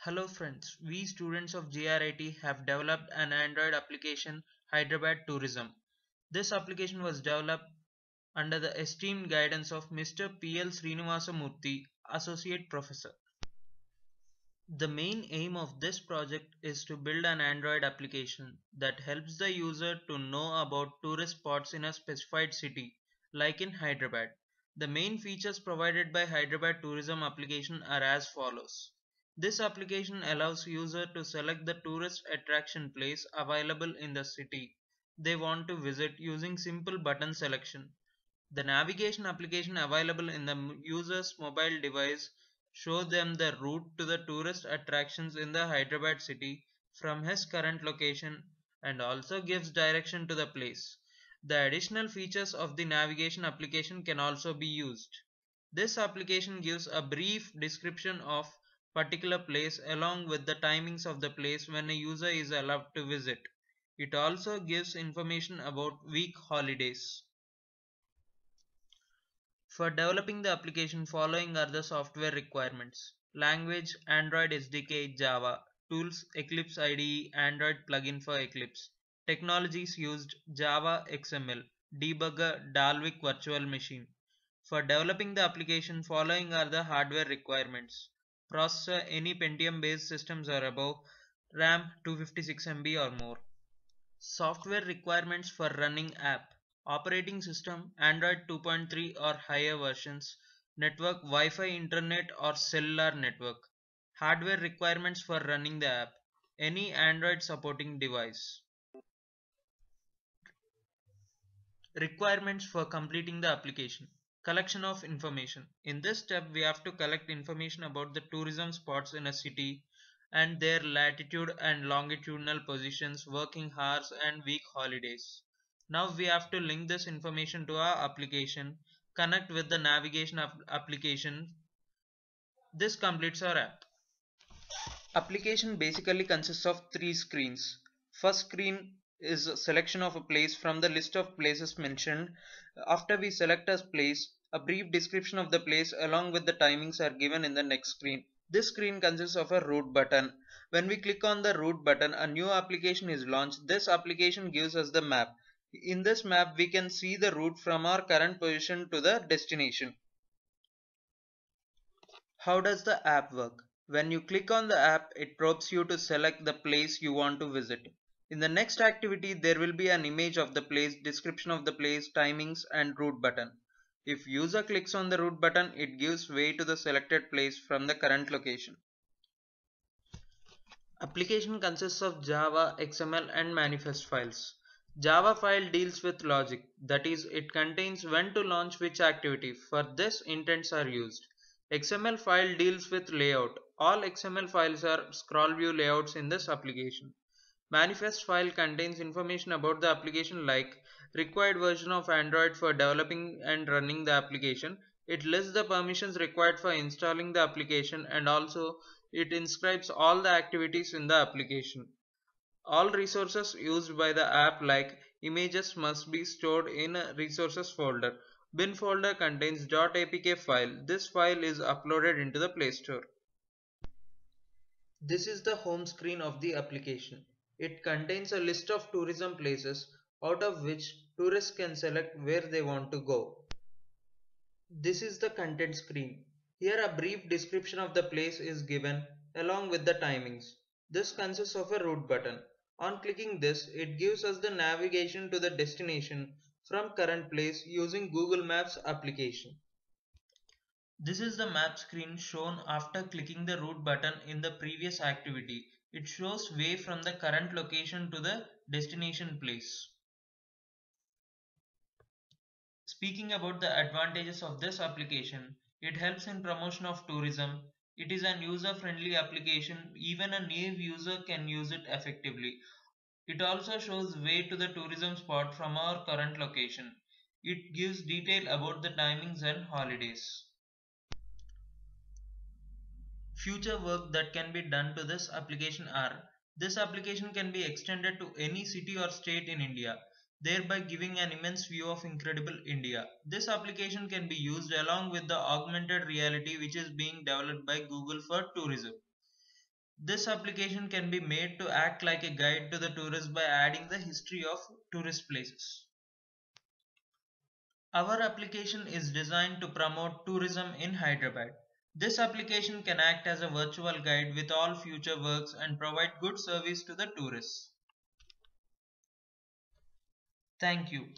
Hello friends, we students of GRIT have developed an Android application Hyderabad Tourism. This application was developed under the esteemed guidance of Mr. P.L. Srinivasa Murthy, Associate Professor. The main aim of this project is to build an Android application that helps the user to know about tourist spots in a specified city, like in Hyderabad. The main features provided by Hyderabad Tourism application are as follows. This application allows user to select the tourist attraction place available in the city they want to visit using simple button selection. The navigation application available in the user's mobile device shows them the route to the tourist attractions in the Hyderabad city from his current location and also gives direction to the place. The additional features of the navigation application can also be used. This application gives a brief description of particular place along with the timings of the place when a user is allowed to visit. It also gives information about week holidays. For developing the application, following are the software requirements. Language Android SDK Java. Tools Eclipse IDE Android plugin for Eclipse. Technologies used Java XML. Debugger Dalvik Virtual Machine. For developing the application, following are the hardware requirements. Processor any Pentium based systems or above. RAM 256 MB or more. Software requirements for running app. Operating system Android 2.3 or higher versions. Network Wi-Fi internet or cellular network. Hardware requirements for running the app. Any Android supporting device. Requirements for completing the application. Collection of information. In this step, we have to collect information about the tourism spots in a city and their latitude and longitudinal positions, working hours, and week holidays. Now we have to link this information to our application, connect with the navigation application. This completes our app. Application basically consists of three screens. First screen is a selection of a place from the list of places mentioned. After we select a place, a brief description of the place along with the timings are given in the next screen. This screen consists of a root button. When we click on the root button, a new application is launched. This application gives us the map. In this map, we can see the route from our current position to the destination. How does the app work? When you click on the app, it prompts you to select the place you want to visit. In the next activity, there will be an image of the place, description of the place, timings, and route button. If user clicks on the route button, it gives way to the selected place from the current location. Application consists of Java, XML, and manifest files. Java file deals with logic, that is, it contains when to launch which activity. For this, intents are used. XML file deals with layout. All XML files are scroll view layouts in this application. Manifest file contains information about the application like required version of Android for developing and running the application. It lists the permissions required for installing the application and also it inscribes all the activities in the application. All resources used by the app like images must be stored in a resources folder. Bin folder contains .apk file. This file is uploaded into the Play Store. This is the home screen of the application. It contains a list of tourism places out of which tourists can select where they want to go. This is the content screen. Here a brief description of the place is given along with the timings. This consists of a route button. On clicking this, it gives us the navigation to the destination from current place using Google Maps application. This is the map screen shown after clicking the route button in the previous activity. It shows way from the current location to the destination place. Speaking about the advantages of this application, it helps in promotion of tourism. It is an user-friendly application. Even a new user can use it effectively. It also shows way to the tourism spot from our current location. It gives detail about the timings and holidays. Future work that can be done to this application are: this application can be extended to any city or state in India, thereby giving an immense view of incredible India. This application can be used along with the augmented reality which is being developed by Google for tourism. This application can be made to act like a guide to the tourist by adding the history of tourist places. Our application is designed to promote tourism in Hyderabad. This application can act as a virtual guide with all future works and provide good service to the tourists. Thank you.